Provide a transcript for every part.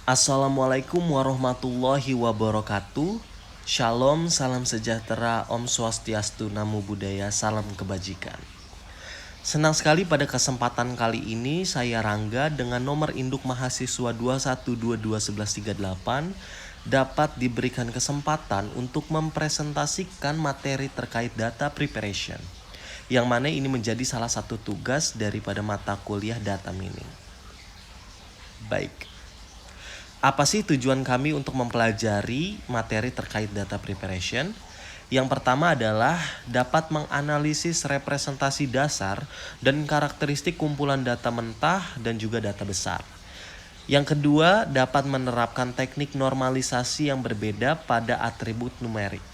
Assalamualaikum warahmatullahi wabarakatuh. Shalom, salam sejahtera, Om Swastiastu, Namo Buddhaya, salam kebajikan. Senang sekali pada kesempatan kali ini saya Rangga dengan nomor induk mahasiswa 21221138 dapat diberikan kesempatan untuk mempresentasikan materi terkait data preparation, yang mana ini menjadi salah satu tugas daripada mata kuliah data mining. Baik. Apa sih tujuan kami untuk mempelajari materi terkait data preparation? Yang pertama adalah dapat menganalisis representasi dasar dan karakteristik kumpulan data mentah dan juga data besar. Yang kedua, dapat menerapkan teknik normalisasi yang berbeda pada atribut numerik.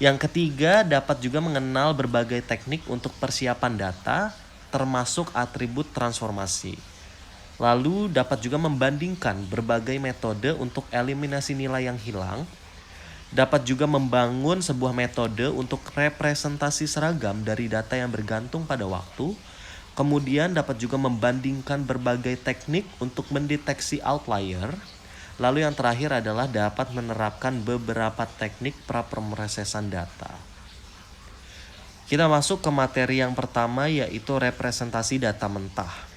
Yang ketiga, dapat juga mengenal berbagai teknik untuk persiapan data, termasuk atribut transformasi. Lalu dapat juga membandingkan berbagai metode untuk eliminasi nilai yang hilang. Dapat juga membangun sebuah metode untuk representasi seragam dari data yang bergantung pada waktu. Kemudian dapat juga membandingkan berbagai teknik untuk mendeteksi outlier. Lalu yang terakhir adalah dapat menerapkan beberapa teknik pra-pemrosesan data. Kita masuk ke materi yang pertama, yaitu representasi data mentah.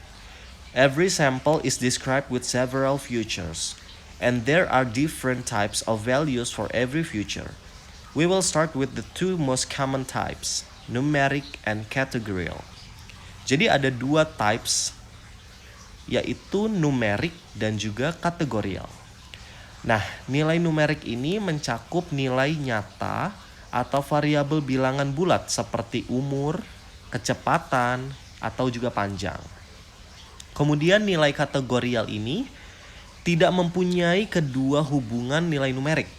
Every sample is described with several features, and there are different types of values for every feature. We will start with the two most common types, numeric and categorical. Jadi ada dua types, yaitu numerik dan juga kategorial. Nah, nilai numerik ini mencakup nilai nyata atau variabel bilangan bulat seperti umur, kecepatan, atau juga panjang. Kemudian nilai kategorial ini tidak mempunyai kedua hubungan nilai numerik.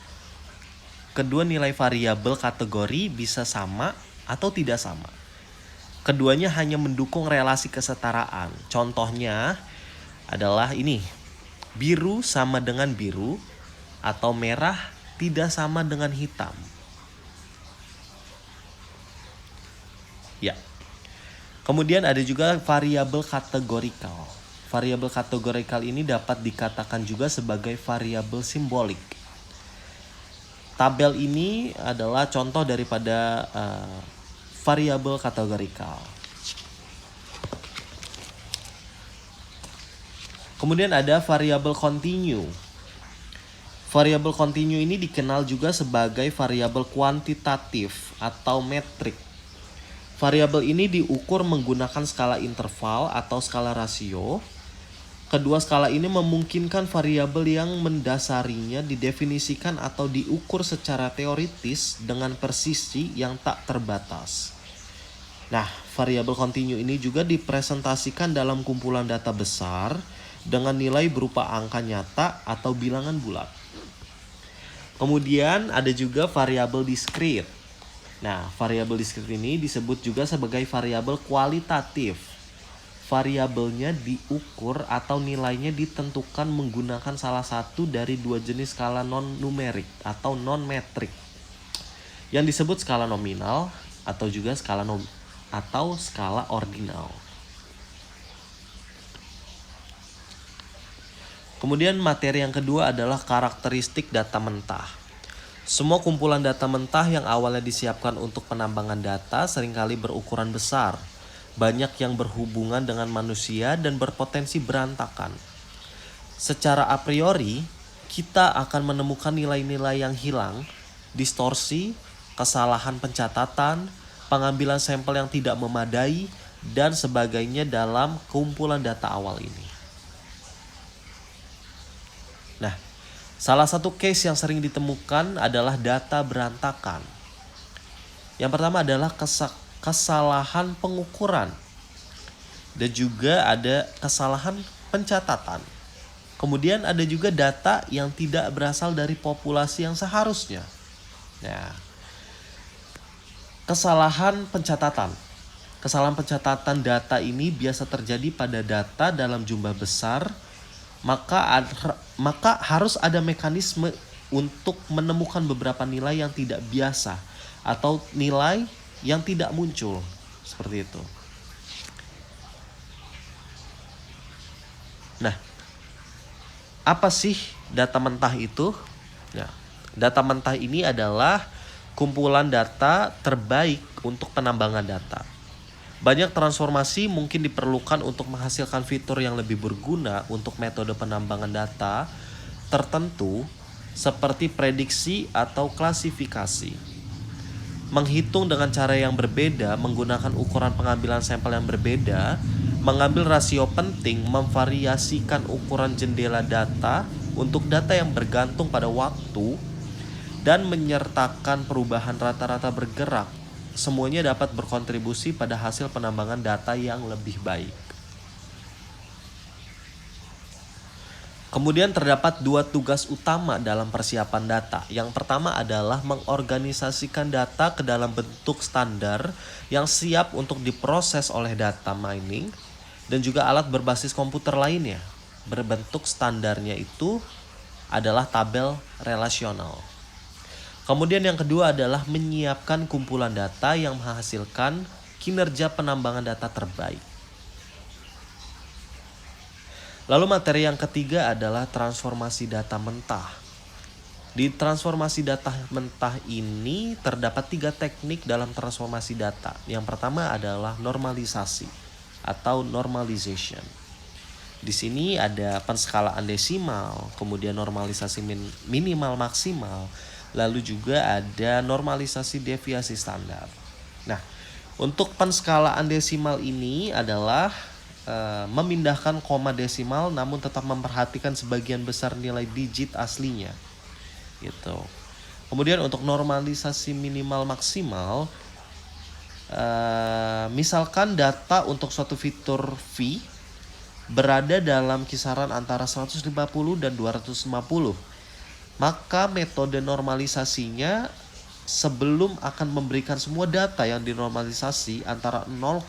Kedua nilai variabel kategori bisa sama atau tidak sama. Keduanya hanya mendukung relasi kesetaraan. Contohnya adalah ini, biru sama dengan biru atau merah tidak sama dengan hitam. Ya. Kemudian ada juga variabel kategorikal. Variabel kategorikal ini dapat dikatakan juga sebagai variabel simbolik. Tabel ini adalah contoh daripada variabel kategorikal. Kemudian ada variabel continue. Variabel continue ini dikenal juga sebagai variabel kuantitatif atau metrik. Variabel ini diukur menggunakan skala interval atau skala rasio. Kedua skala ini memungkinkan variabel yang mendasarinya didefinisikan atau diukur secara teoritis dengan presisi yang tak terbatas. Nah, variabel continue ini juga dipresentasikan dalam kumpulan data besar dengan nilai berupa angka nyata atau bilangan bulat. Kemudian ada juga variabel discrete. Nah, variabel discrete ini disebut juga sebagai variabel kualitatif. Variabelnya diukur atau nilainya ditentukan menggunakan salah satu dari dua jenis skala non-numerik atau non-metrik, yang disebut skala nominal atau juga skala ordinal. Kemudian materi yang kedua adalah karakteristik data mentah. Semua kumpulan data mentah yang awalnya disiapkan untuk penambangan data seringkali berukuran besar, banyak yang berhubungan dengan manusia dan berpotensi berantakan. Secara a priori, kita akan menemukan nilai-nilai yang hilang, distorsi, kesalahan pencatatan, pengambilan sampel yang tidak memadai, dan sebagainya dalam kumpulan data awal ini. Nah, salah satu case yang sering ditemukan adalah data berantakan. Yang pertama adalah kesalahan pengukuran dan juga ada kesalahan pencatatan. Kemudian ada juga data yang tidak berasal dari populasi yang seharusnya. Nah, kesalahan pencatatan. Kesalahan pencatatan data ini biasa terjadi pada data dalam jumlah besar. Maka harus ada mekanisme untuk menemukan beberapa nilai yang tidak biasa atau nilai yang tidak muncul, seperti itu. Nah, Apa sih data mentah itu? Ya, data mentah ini adalah kumpulan data terbaik untuk penambangan data. Banyak transformasi mungkin diperlukan untuk menghasilkan fitur yang lebih berguna untuk metode penambangan data tertentu seperti prediksi atau klasifikasi. Menghitung dengan cara yang berbeda menggunakan ukuran pengambilan sampel yang berbeda, mengambil rasio penting, memvariasikan ukuran jendela data untuk data yang bergantung pada waktu, dan menyertakan perubahan rata-rata bergerak. Semuanya dapat berkontribusi pada hasil penambangan data yang lebih baik. Kemudian terdapat dua tugas utama dalam persiapan data. Yang pertama adalah mengorganisasikan data ke dalam bentuk standar yang siap untuk diproses oleh data mining dan juga alat berbasis komputer lainnya. Berbentuk standarnya itu adalah tabel relasional. Kemudian yang kedua adalah menyiapkan kumpulan data yang menghasilkan kinerja penambangan data terbaik. Lalu materi yang ketiga adalah transformasi data mentah. Di transformasi data mentah ini terdapat 3 teknik dalam transformasi data. Yang pertama adalah normalisasi atau normalization. Di sini ada penskalaan desimal, kemudian normalisasi minimal maksimal, lalu juga ada normalisasi deviasi standar. Nah, untuk penskalaan desimal ini adalah memindahkan koma desimal namun tetap memperhatikan sebagian besar nilai digit aslinya gitu. Kemudian untuk normalisasi minimal maksimal, misalkan data untuk suatu fitur V berada dalam kisaran antara 150 dan 250, maka metode normalisasinya sebelum akan memberikan semua data yang dinormalisasi antara 0,15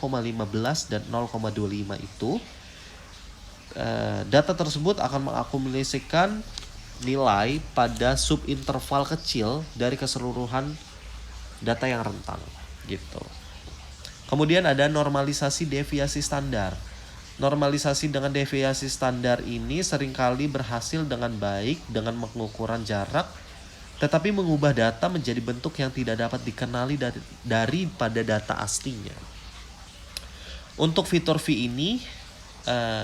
dan 0,25 itu, data tersebut akan mengakumulasikan nilai pada subinterval kecil dari keseluruhan data yang rentang gitu. Kemudian ada normalisasi deviasi standar. Normalisasi dengan deviasi standar ini seringkali berhasil dengan baik dengan pengukuran jarak, tetapi mengubah data menjadi bentuk yang tidak dapat dikenali daripada data aslinya. Untuk fitur V ini,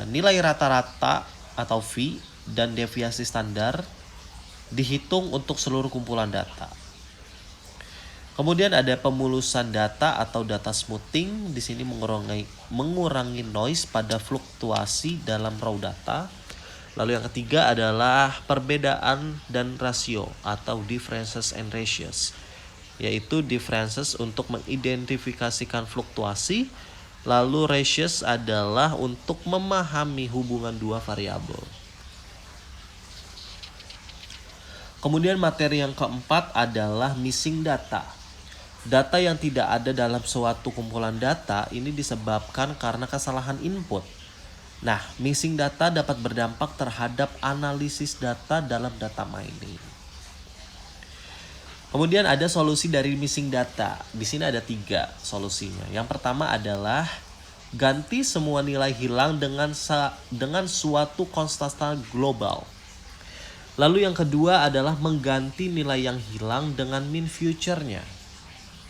nilai rata-rata atau V dan deviasi standar dihitung untuk seluruh kumpulan data. Kemudian ada pemulusan data atau data smoothing. Di sini mengurangi noise pada fluktuasi dalam raw data. Lalu yang ketiga adalah perbedaan dan rasio atau differences and ratios, yaitu differences untuk mengidentifikasikan fluktuasi, lalu ratios adalah untuk memahami hubungan dua variabel. Kemudian materi yang keempat adalah missing data. Data yang tidak ada dalam suatu kumpulan data ini disebabkan karena kesalahan input. Nah, missing data dapat berdampak terhadap analisis data dalam data mining. Kemudian ada solusi dari missing data. Di sini ada 3 solusinya. Yang pertama adalah ganti semua nilai hilang dengan suatu konstanta global. Lalu yang kedua adalah mengganti nilai yang hilang dengan mean future-nya.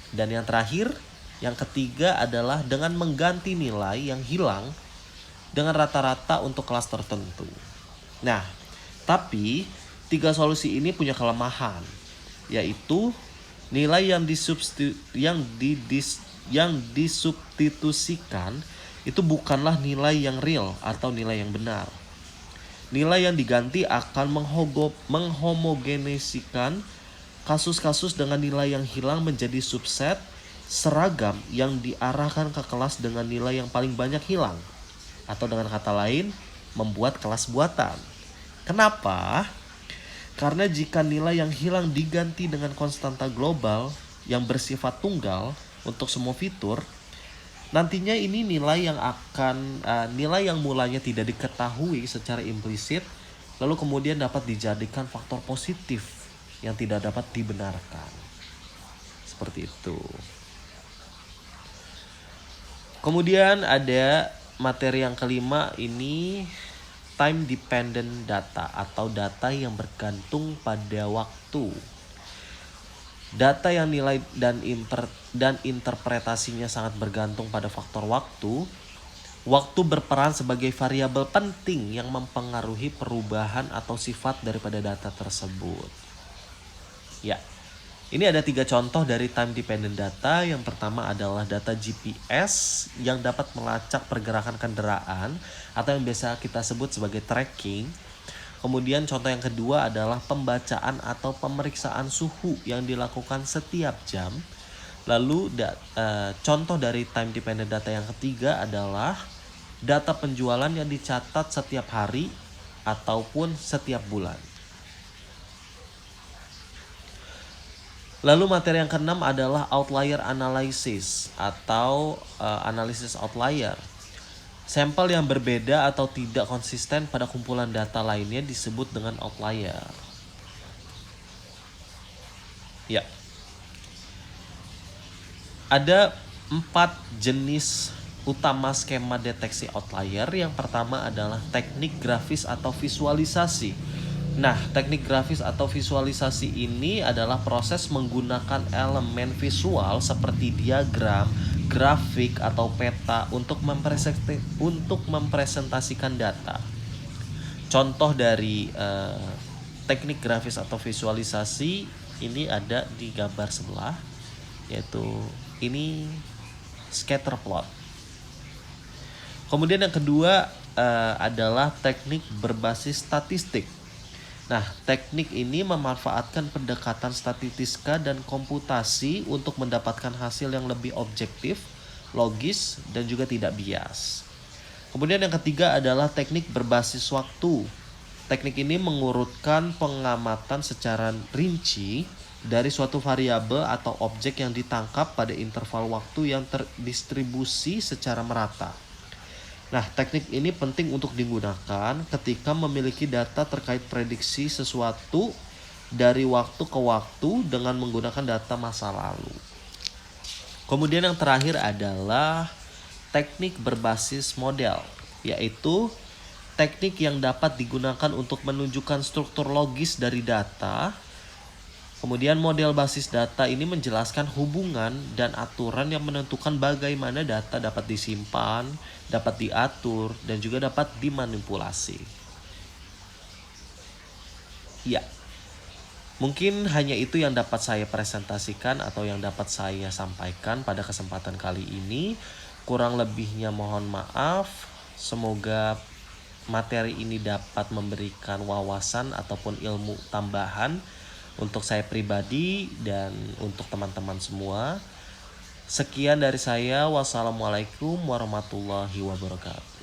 Dan yang terakhir, yang ketiga adalah dengan mengganti nilai yang hilang dengan rata-rata untuk kelas tertentu. Nah, tapi 3 solusi ini punya kelemahan, yaitu nilai yang disubstitusikan itu bukanlah nilai yang real atau nilai yang benar. Nilai yang diganti akan menghomogenesikan kasus-kasus dengan nilai yang hilang menjadi subset seragam yang diarahkan ke kelas dengan nilai yang paling banyak hilang. Atau dengan kata lain, membuat kelas buatan. Kenapa? Karena jika nilai yang hilang diganti dengan konstanta global yang bersifat tunggal untuk semua fitur, nantinya ini nilai yang mulanya tidak diketahui secara implisit, lalu kemudian dapat dijadikan faktor positif yang tidak dapat dibenarkan. Seperti itu. Kemudian ada materi yang kelima, ini time dependent data atau data yang bergantung pada waktu. Data yang nilai dan interpretasinya sangat bergantung pada faktor waktu. Waktu berperan sebagai variabel penting yang mempengaruhi perubahan atau sifat daripada data tersebut. Ya, ini ada 3 contoh dari time dependent data. Yang pertama adalah data GPS yang dapat melacak pergerakan kendaraan atau yang biasa kita sebut sebagai tracking. Kemudian contoh yang kedua adalah pembacaan atau pemeriksaan suhu yang dilakukan setiap jam. Lalu contoh dari time dependent data yang ketiga adalah data penjualan yang dicatat setiap hari ataupun setiap bulan. Lalu materi yang keenam adalah outlier analysis atau analisis outlier. Sampel yang berbeda atau tidak konsisten pada kumpulan data lainnya disebut dengan outlier. Ya. Ada 4 jenis utama skema deteksi outlier. Yang pertama adalah teknik grafis atau visualisasi. Nah, teknik grafis atau visualisasi ini adalah proses menggunakan elemen visual seperti diagram, grafik, atau peta untuk mempresentasikan data. Contoh dari teknik grafis atau visualisasi ini ada di gambar sebelah, yaitu ini scatter plot. Kemudian yang kedua adalah teknik berbasis statistik. Nah, teknik ini memanfaatkan pendekatan statistika dan komputasi untuk mendapatkan hasil yang lebih objektif, logis, dan juga tidak bias. Kemudian yang ketiga adalah teknik berbasis waktu. Teknik ini mengurutkan pengamatan secara rinci dari suatu variabel atau objek yang ditangkap pada interval waktu yang terdistribusi secara merata. Nah, teknik ini penting untuk digunakan ketika memiliki data terkait prediksi sesuatu dari waktu ke waktu dengan menggunakan data masa lalu. Kemudian yang terakhir adalah teknik berbasis model, yaitu teknik yang dapat digunakan untuk menunjukkan struktur logis dari data. Kemudian model basis data ini menjelaskan hubungan dan aturan yang menentukan bagaimana data dapat disimpan, dapat diatur, dan juga dapat dimanipulasi. Ya, mungkin hanya itu yang dapat saya presentasikan atau yang dapat saya sampaikan pada kesempatan kali ini. Kurang lebihnya mohon maaf. Semoga materi ini dapat memberikan wawasan ataupun ilmu tambahan untuk saya pribadi dan untuk teman-teman semua. Sekian dari saya. Wassalamualaikum warahmatullahi wabarakatuh.